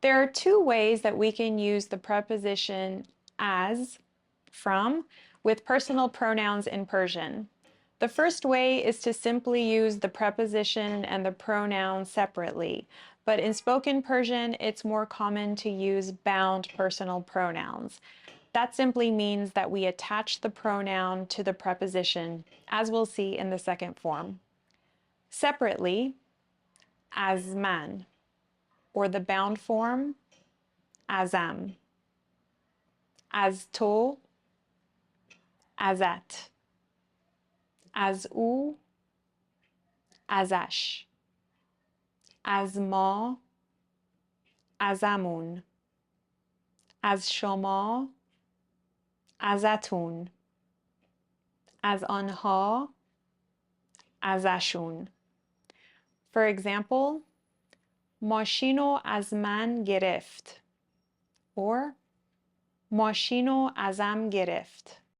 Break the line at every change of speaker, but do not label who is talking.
There are two ways that we can use the preposition as, from, with personal pronouns in Persian. The first way is to simply use the preposition and the pronoun separately, but in spoken Persian, it's more common to use bound personal pronouns. That simply means that we attach the pronoun to the preposition, as we'll see in the second form. Separately, as man, or the bound form, azam, as to, azat, از او ازش از ما ازمون از شما ازتون از آنها ازشون. For example, ماشینو از من گرفت or ماشینو ازم گرفت.